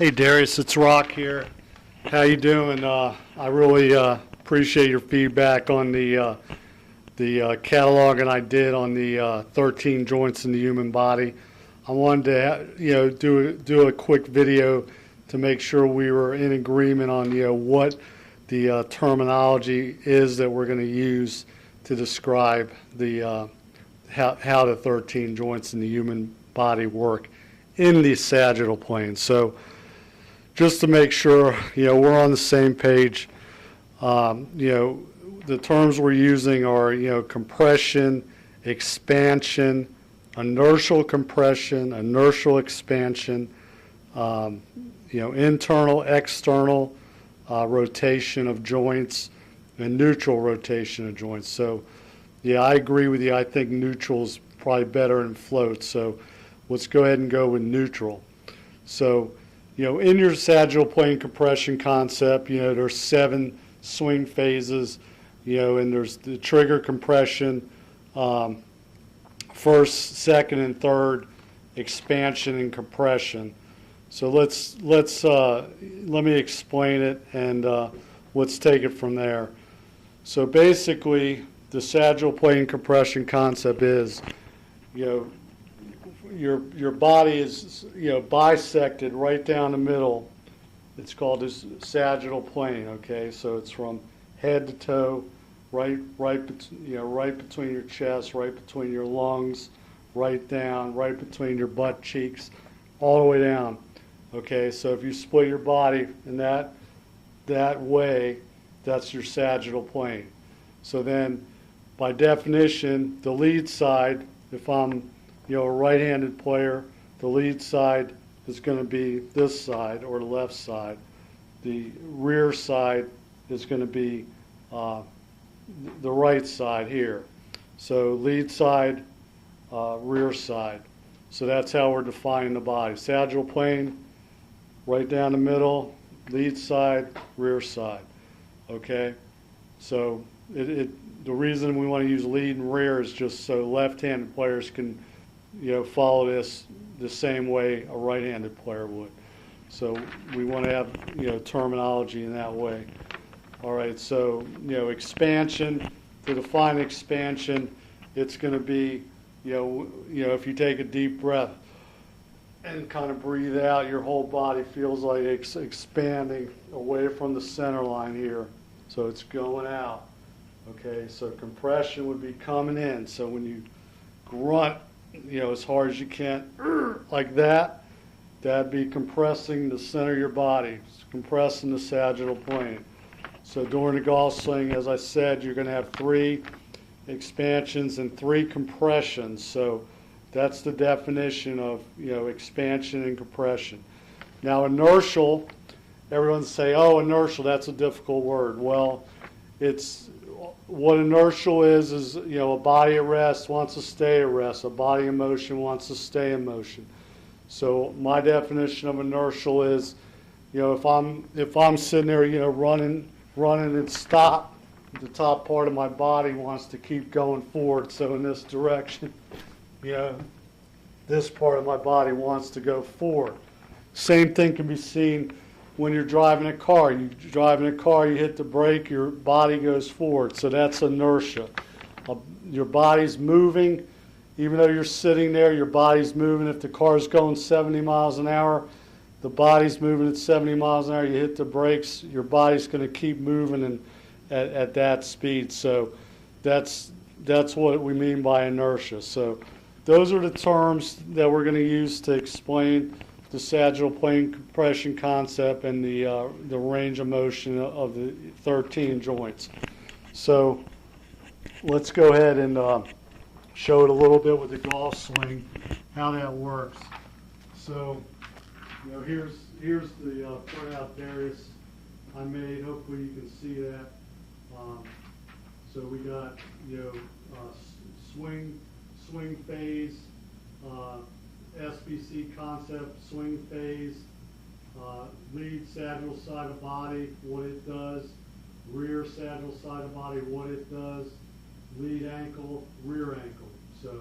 Hey Darius, it's Rock here. How you doing? I really appreciate your feedback on the cataloging I did on the 13 joints in the human body. I wanted to do a quick video to make sure we were in agreement on what the terminology is that we're going to use to describe the how the 13 joints in the human body work in the sagittal plane. So just to make sure we're on the same page, the terms we're using are compression, expansion, inertial compression, inertial expansion, internal, external rotation of joints, and neutral rotation of joints. So yeah, I agree with you. I think neutral is probably better than float. So let's go ahead and go with neutral. So in your sagittal plane compression concept, there's 7 swing phases, and there's the trigger compression, first, second, and third, expansion and compression. So let me explain it, and let's take it from there. So basically, the sagittal plane compression concept is, your body is bisected right down the middle. It's called this sagittal plane. Okay, so it's from head to toe, right between your chest, right between your lungs, right down, right between your butt cheeks, all the way down. Okay, so if you split your body in that way, that's your sagittal plane. So then, by definition, the lead side, if I'm a right-handed player, the lead side is going to be this side or the left side. The rear side is going to be the right side here. So lead side, rear side. So that's how we're defining the body. Sagittal plane, right down the middle, lead side, rear side. Okay? So the reason we want to use lead and rear is just so left-handed players can follow this the same way a right-handed player would. So we want to have terminology in that way. All right, so expansion, to define expansion, it's going to be if you take a deep breath and kind of breathe out, your whole body feels like it's expanding away from the center line here. So it's going out. Okay, so compression would be coming in. So when you grunt as hard as you can, like that, that'd be compressing the center of your body. It's compressing the sagittal plane. So during the golf swing, as I said, you're going to have 3 expansions and 3 compressions. So that's the definition of expansion and compression. Now inertial, everyone say, oh, inertial, that's a difficult word. Well, what inertial is a body at rest wants to stay at rest. A body in motion wants to stay in motion. So my definition of inertial is, if I'm sitting there, running and stop, the top part of my body wants to keep going forward. So in this direction, this part of my body wants to go forward. Same thing can be seen when you're driving a car. You hit the brake, your body goes forward. So that's inertia. Your body's moving. Even though you're sitting there, your body's moving. If the car's going 70 miles an hour, the body's moving at 70 miles an hour. You hit the brakes, your body's going to keep moving at that speed. So that's what we mean by inertia. So those are the terms that we're going to use to explain the sagittal plane compression concept and the range of motion of the 13 joints. So let's go ahead and show it a little bit with the golf swing, how that works. So here's the printout Darius I made. Hopefully you can see that. So we got swing phase, SPC concept, swing phase, lead sagittal side of body, what it does, rear sagittal side of body, what it does, lead ankle, rear ankle. So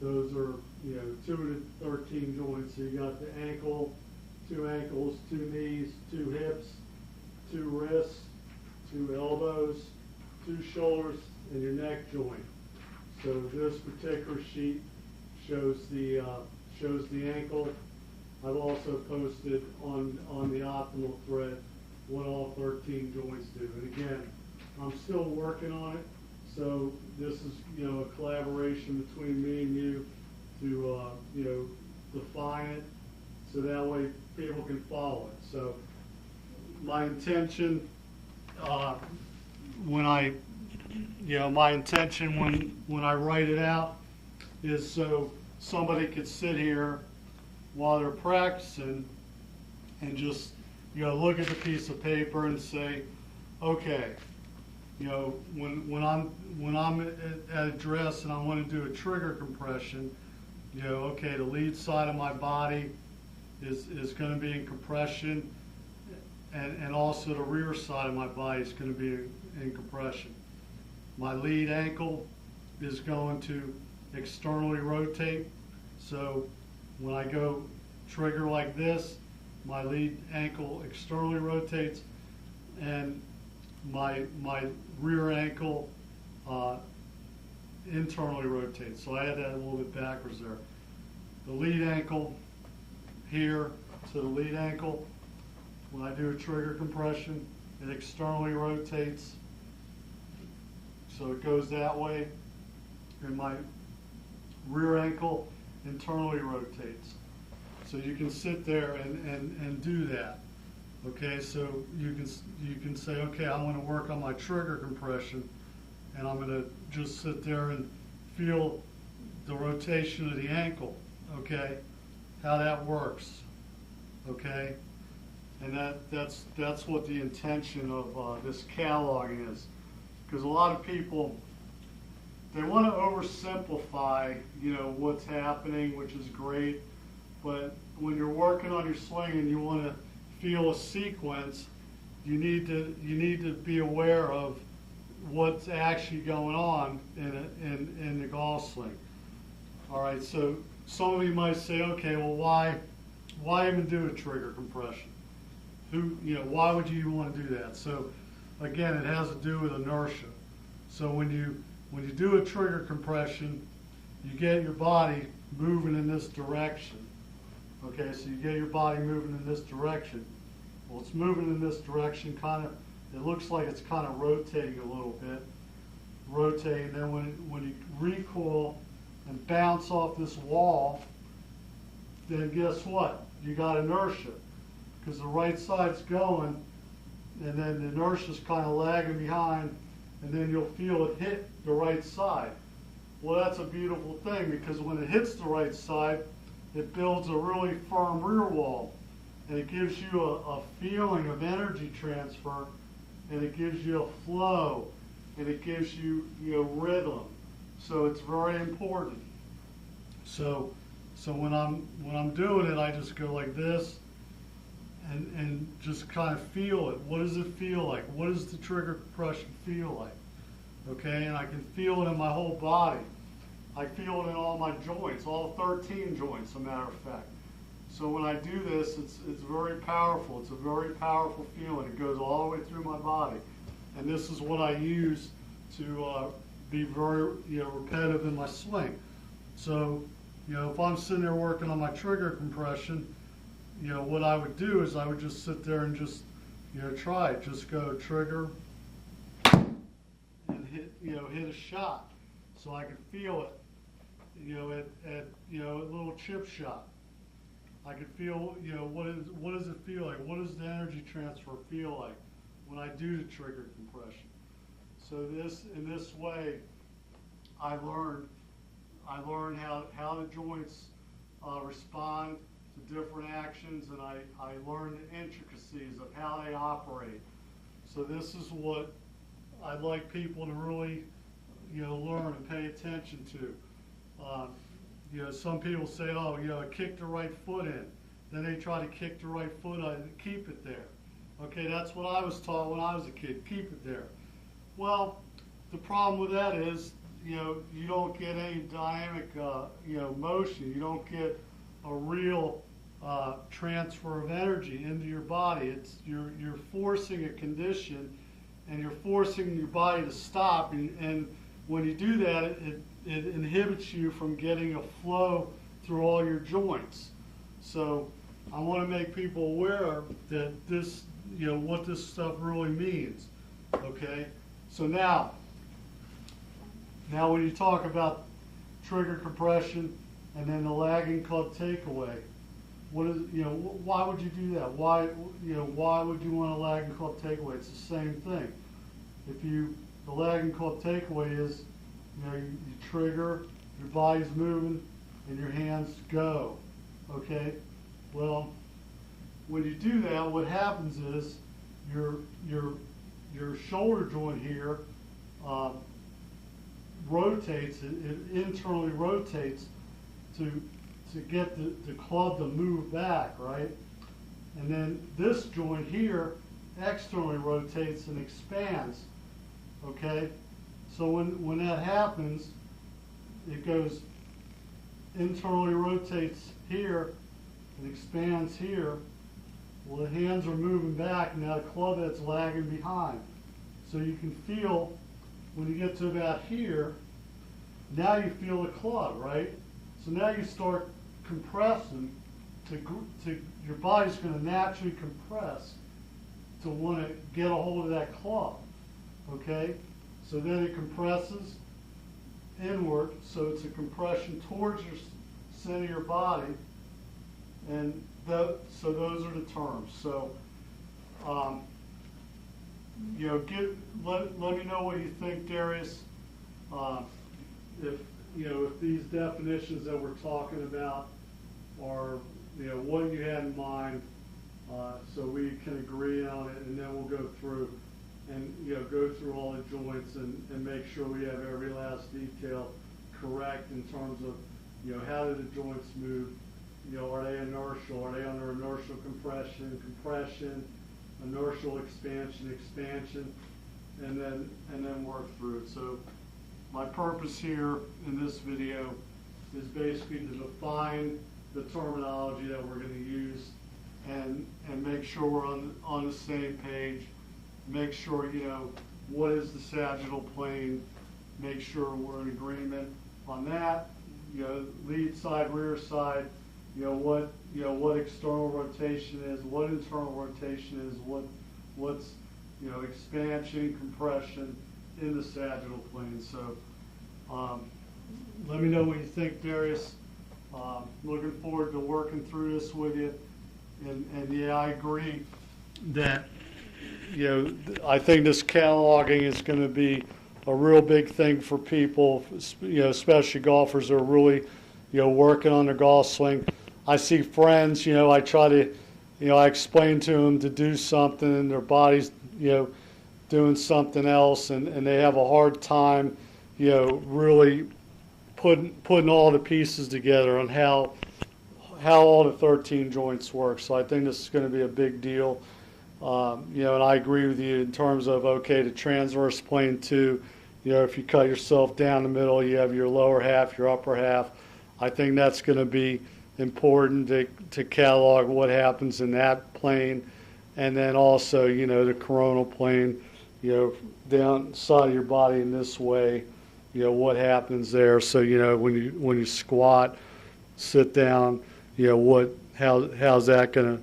those are 2 to 13 joints. So you got the ankle, 2 ankles, 2 knees, 2 hips, 2 wrists, 2 elbows, 2 shoulders, and your neck joint. So this particular sheet shows the ankle. I've also posted on the optimal thread what all 13 joints do. And again, I'm still working on it. So this is, a collaboration between me and you to, define it so that way people can follow it. So my intention, when I write it out is so somebody could sit here while they're practicing and just, look at the piece of paper and say, okay, when I'm at a dress and I want to do a trigger compression, okay, the lead side of my body is going to be in compression, and also the rear side of my body is going to be in compression. My lead ankle is going to externally rotate, so when I go trigger like this, my lead ankle externally rotates, and my rear ankle internally rotates. So I had that a little bit backwards there. The lead ankle here to the lead ankle, when I do a trigger compression, it externally rotates. So it goes that way, and my rear ankle internally rotates. So you can sit there and do that. Okay, so you can say, okay, I'm going to work on my trigger compression, and I'm going to just sit there and feel the rotation of the ankle. Okay, how that works. Okay, and that's what the intention of this catalog is, because a lot of people, they want to oversimplify, what's happening, which is great, but when you're working on your swing and you want to feel a sequence, you need to be aware of what's actually going on in the golf swing. All right, so some of you might say, okay, well, why even do a trigger compression? Why would you want to do that? So again, it has to do with inertia. So when you do a trigger compression, you get your body moving in this direction. Okay, so you get your body moving in this direction. Well, it's moving in this direction, it looks like it's kind of rotating a little bit. Rotating, then when you recoil and bounce off this wall, then guess what? You got inertia, because the right side's going, and then the inertia's kind of lagging behind, and then you'll feel it hit the right side. Well, that's a beautiful thing, because when it hits the right side, it builds a really firm rear wall, and it gives you a feeling of energy transfer, and it gives you a flow, and it gives you rhythm. So it's very important. So when I'm doing it, I just go like this, and just kind of feel it. What does it feel like? What does the trigger compression feel like? Okay, and I can feel it in my whole body. I feel it in all my joints, all 13 joints, as a matter of fact. So when I do this, it's very powerful. It's a very powerful feeling. It goes all the way through my body. And this is what I use to be very repetitive in my swing. So, if I'm sitting there working on my trigger compression, what I would do is I would just sit there and just, try it. Just go trigger and hit a shot. So I can feel it, at a little chip shot. I can feel, what does it feel like? What does the energy transfer feel like when I do the trigger compression? So in this way, I learned how the joints respond to different actions, and I learned the intricacies of how they operate. So this is what I'd like people to really, learn and pay attention to. Some people say, oh, kick the right foot in. Then they try to kick the right foot in and keep it there. Okay, that's what I was taught when I was a kid, keep it there. Well, the problem with that is, you don't get any dynamic, motion. You don't get a real, transfer of energy into your body. You're forcing a condition, and you're forcing your body to stop. And when you do that, it inhibits you from getting a flow through all your joints. So I want to make people aware that this, what this stuff really means. Okay. So now when you talk about trigger compression and then the lagging club takeaway, what is, why would you do that? Why would you want a lagging club takeaway? It's the same thing. The lagging club takeaway is, you trigger, your body's moving, and your hands go. Okay? Well, when you do that, what happens is your shoulder joint here rotates, it internally rotates to get the club to move back, right? And then this joint here externally rotates and expands, okay? So when that happens, it goes internally rotates here and expands here. Well, the hands are moving back, and now the club head's lagging behind. So you can feel, when you get to about here, now you feel the club, right? So now you start compressing, your body's going to naturally compress to want to get a hold of that club, okay? So then it compresses inward, so it's a compression towards your center of your body, and so those are the terms. So, let me know what you think, Darius. If these definitions that we're talking about are, what you had in mind, so we can agree on it, and then we'll go through and, go through all the joints and make sure we have every last detail correct in terms of, how do the joints move? Are they inertial? Are they under inertial compression, inertial expansion, and then work through it. So my purpose here in this video is basically to define the terminology that we're going to use and make sure we're on the same page. Make sure, what is the sagittal plane? Make sure we're in agreement on that. Lead side, rear side. What external rotation is, what internal rotation is, what's expansion, compression in the sagittal plane. So let me know what you think, Darius. Looking forward to working through this with you. And yeah, I agree that I think this cataloging is going to be a real big thing for people, especially golfers that are really working on their golf swing. I see friends, I try to, I explain to them to do something and their body's, doing something else, and they have a hard time, really putting all the pieces together on how all the 13 joints work. So I think this is going to be a big deal. And I agree with you in terms of, okay, the transverse plane too, if you cut yourself down the middle, you have your lower half, your upper half. I think that's going to be important to catalog what happens in that plane, and then also the coronal plane, down side of your body in this way, what happens there. So when you squat, sit down, how's that gonna?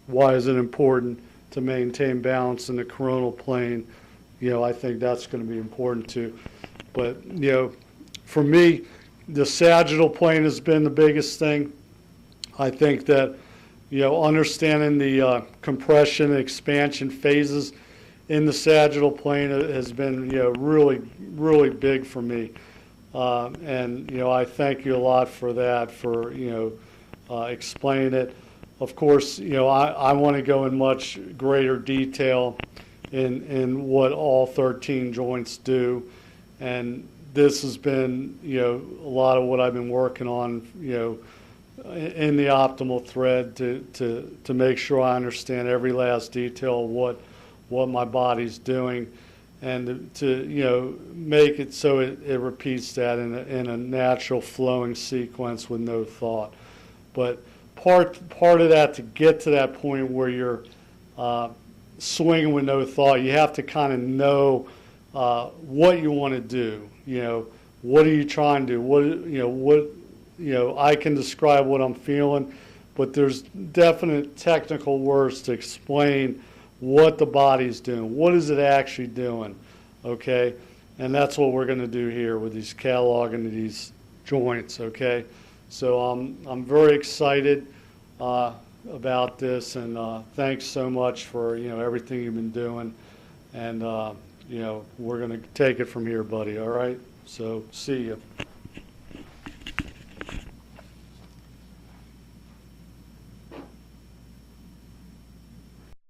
Why is it important to maintain balance in the coronal plane? I think that's going to be important too. But for me, the sagittal plane has been the biggest thing. I think that, understanding the compression and expansion phases in the sagittal plane has been, really, really big for me. And, I thank you a lot for that, for, explaining it. Of course, I want to go in much greater detail in what all 13 joints do. And this has been, a lot of what I've been working on, in the optimal thread to make sure I understand every last detail of what my body's doing, and to make it so it repeats that in a natural flowing sequence with no thought. But part of that, to get to that point where you're swinging with no thought, you have to kind of know what you want to do. What are you trying to do? I can describe what I'm feeling, but there's definite technical words to explain what the body's doing. What is it actually doing? Okay, and that's what we're going to do here with these cataloging these joints. Okay, so I'm very excited about this, and thanks so much for everything you've been doing, and we're going to take it from here, buddy. All right, so see you.